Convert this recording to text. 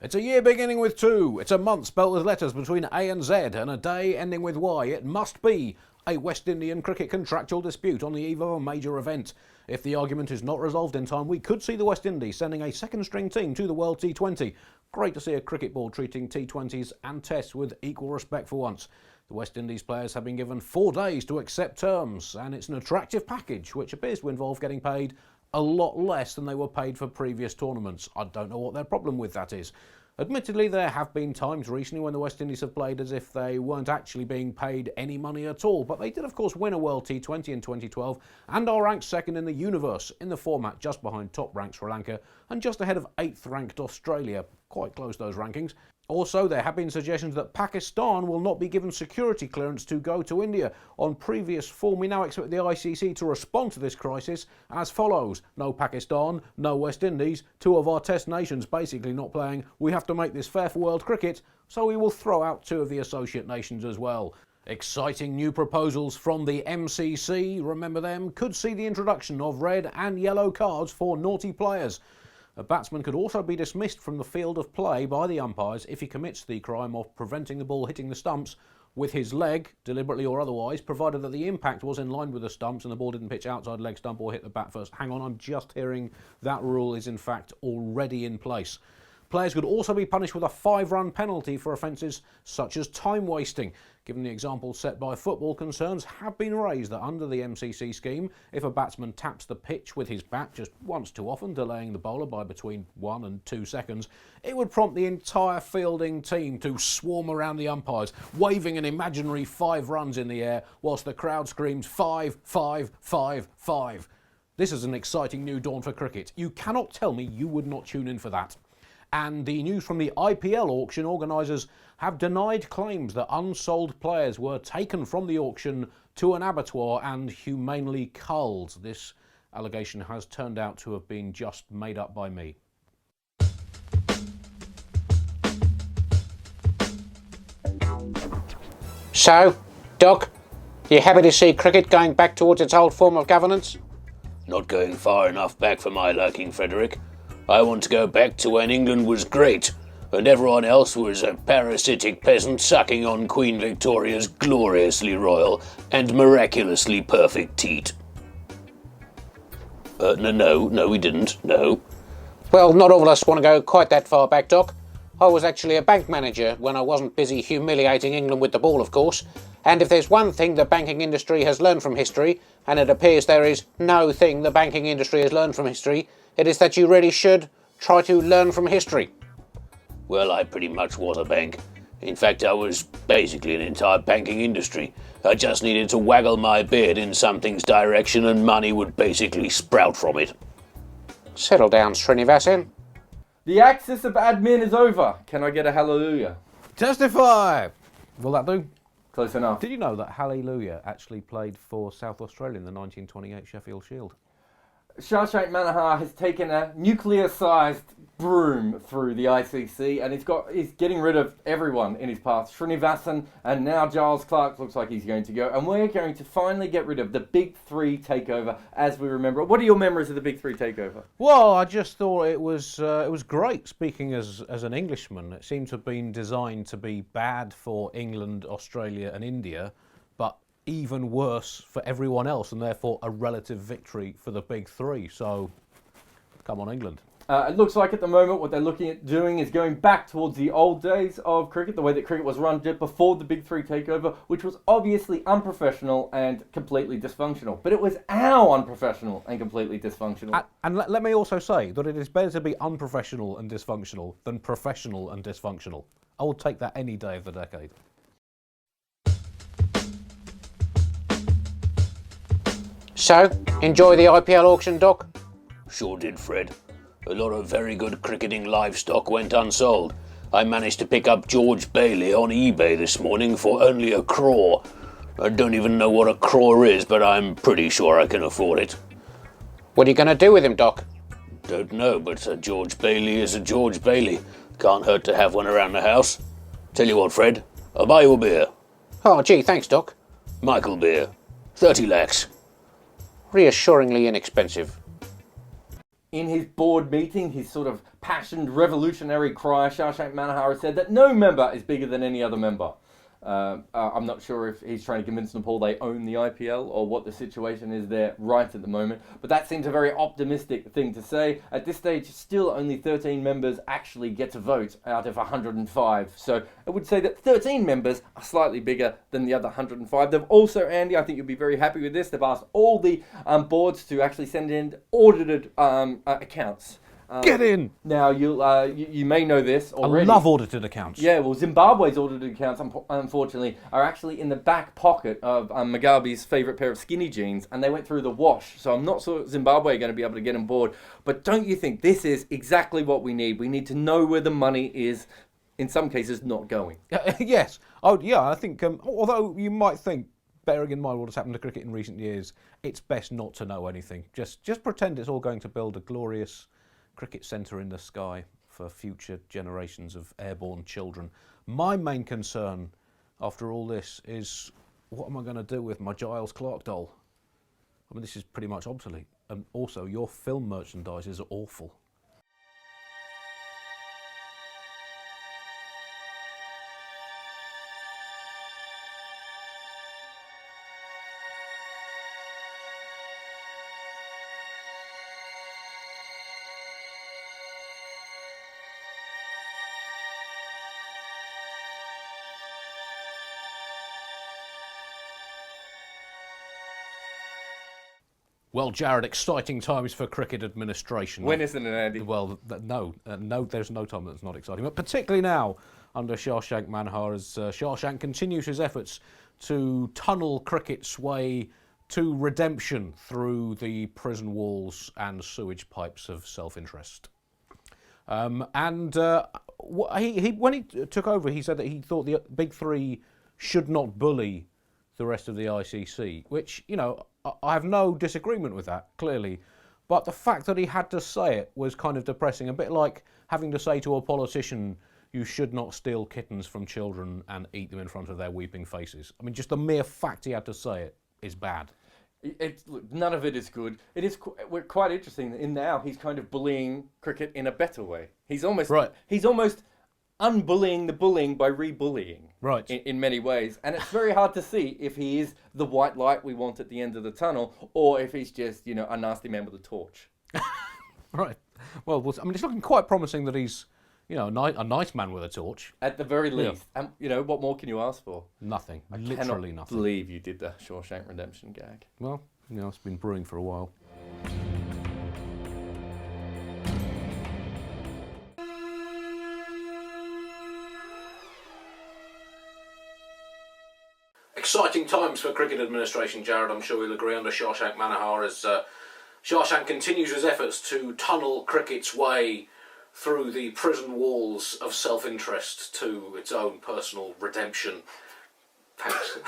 It's a year beginning with 2. It's a month spelt with letters between A and Z, and a day ending with Y. It must be a West Indian cricket contractual dispute on the eve of a major event. If the argument is not resolved in time, we could see the West Indies sending a second-string team to the World T20. Great to see a cricket board treating T20s and Tests with equal respect for once. The West Indies players have been given 4 days to accept terms, and it's an attractive package which appears to involve getting paid a lot less than they were paid for previous tournaments. I don't know what their problem with that is. Admittedly, there have been times recently when the West Indies have played as if they weren't actually being paid any money at all, but they did of course win a World T20 in 2012 and are ranked second in the universe in the format, just behind top-ranked Sri Lanka and just ahead of 8th-ranked Australia. Quite close, those rankings. Also, there have been suggestions that Pakistan will not be given security clearance to go to India. On previous form, we now expect the ICC to respond to this crisis as follows. No Pakistan, no West Indies, 2 of our test nations basically not playing. We have to make this fair for world cricket, so we will throw out 2 of the associate nations as well. Exciting new proposals from the MCC, remember them, could see the introduction of red and yellow cards for naughty players. A batsman could also be dismissed from the field of play by the umpires if he commits the crime of preventing the ball hitting the stumps with his leg, deliberately or otherwise, provided that the impact was in line with the stumps and the ball didn't pitch outside leg stump or hit the bat first. Hang on, I'm just hearing that rule is in fact already in place. Players could also be punished with a 5-run penalty for offences such as time wasting. Given the example set by football, concerns have been raised that under the MCC scheme, if a batsman taps the pitch with his bat just once too often, delaying the bowler by between 1 and 2 seconds, it would prompt the entire fielding team to swarm around the umpires, waving an imaginary 5 runs in the air whilst the crowd screams 5, 5, 5, 5. This is an exciting new dawn for cricket. You cannot tell me you would not tune in for that. And the news from the IPL auction, organisers have denied claims that unsold players were taken from the auction to an abattoir and humanely culled. This allegation has turned out to have been just made up by me. So, Doc, you happy to see cricket going back towards its old form of governance? Not going far enough back for my liking, Frederick. I want to go back to when England was great, and everyone else was a parasitic peasant sucking on Queen Victoria's gloriously royal and miraculously perfect teat. No, we didn't, no. Well, not all of us want to go quite that far back, Doc. I was actually a bank manager when I wasn't busy humiliating England with the ball, of course. And if there's one thing the banking industry has learned from history, and it appears there is no thing the banking industry has learned from history, it is that you really should try to learn from history. Well, I pretty much was a bank. In fact, I was basically an entire banking industry. I just needed to waggle my beard in something's direction and money would basically sprout from it. Settle down, Srinivasan. The axis of admin is over. Can I get a hallelujah? Testify! Will that do? Close enough. Did you know that Hallelujah actually played for South Australia in the 1928 Sheffield Shield? Shashank Manohar has taken a nuclear-sized broom through the ICC and he's getting rid of everyone in his path. Srinivasan and now Giles Clarke looks like he's going to go. And we're going to finally get rid of the Big Three takeover as we remember it. What are your memories of the Big Three takeover? Well, I just thought it was great. Speaking as an Englishman, it seemed to have been designed to be bad for England, Australia and India, but even worse for everyone else, and therefore a relative victory for the Big Three. So, come on, England. It looks like at the moment what they're looking at doing is going back towards the old days of cricket, the way that cricket was run before the Big Three takeover, which was obviously unprofessional and completely dysfunctional. But it was how unprofessional and completely dysfunctional. And let me also say that it is better to be unprofessional and dysfunctional than professional and dysfunctional. I will take that any day of the decade. So, enjoy the IPL auction, Doc? Sure did, Fred. A lot of very good cricketing livestock went unsold. I managed to pick up George Bailey on eBay this morning for only a craw. I don't even know what a craw is, but I'm pretty sure I can afford it. What are you going to do with him, Doc? Don't know, but a George Bailey is a George Bailey. Can't hurt to have one around the house. Tell you what, Fred, I'll buy you a beer. Oh, gee, thanks, Doc. Michael beer. 30 lakhs. Reassuringly inexpensive. In his board meeting, his sort of passioned revolutionary cry, Shashank Manohara said that no member is bigger than any other member. I'm not sure if he's trying to convince Nepal they own the IPL or what the situation is there right at the moment, but that seems a very optimistic thing to say. At this stage, still only 13 members actually get to vote out of 105, so I would say that 13 members are slightly bigger than the other 105. They've also, Andy, I think you'll be very happy with this, they've asked all the boards to actually send in audited accounts. Get in! Now, you may know this already. I love audited accounts. Yeah, well, Zimbabwe's audited accounts, unfortunately, are actually in the back pocket of Mugabe's favourite pair of skinny jeans, and they went through the wash. So I'm not sure Zimbabwe are going to be able to get on board. But don't you think this is exactly what we need? We need to know where the money is, in some cases, not going. Yes. Oh, yeah, I think, although you might think, bearing in mind what has happened to cricket in recent years, it's best not to know anything. Just pretend it's all going to build a glorious cricket centre in the sky for future generations of airborne children. My main concern after all this is, what am I going to do with my Giles Clark doll? I mean, this is pretty much obsolete. And also, your film merchandise is awful. Well, Jared, exciting times for cricket administration. When isn't it, Andy? Well, no, there's no time that's not exciting. But particularly now, under Shashank Manohara, as Shashank continues his efforts to tunnel cricket's way to redemption through the prison walls and sewage pipes of self-interest. When he took over, he said that he thought the big three should not bully the rest of the ICC, which, you know, I have no disagreement with that, clearly. But the fact that he had to say it was kind of depressing, a bit like having to say to a politician, you should not steal kittens from children and eat them in front of their weeping faces. I mean, just the mere fact he had to say it is bad. Look, none of it is good. It is quite interesting that in now he's kind of bullying cricket in a better way. He's almost unbullying the bullying by rebullying. Right. In many ways. And it's very hard to see if he is the white light we want at the end of the tunnel, or if he's just, you know, a nasty man with a torch. Right. Well, I mean, it's looking quite promising that he's, you know, a nice man with a torch. At the very least. And, you know, what more can you ask for? Nothing. Literally I nothing. believe you did the Shawshank Redemption gag. Well, you know, it's been brewing for a while. Exciting times for cricket administration, Jared. I'm sure you'll agree, under Shashank Manohara, as Shashank continues his efforts to tunnel cricket's way through the prison walls of self-interest to its own personal redemption. Thanks.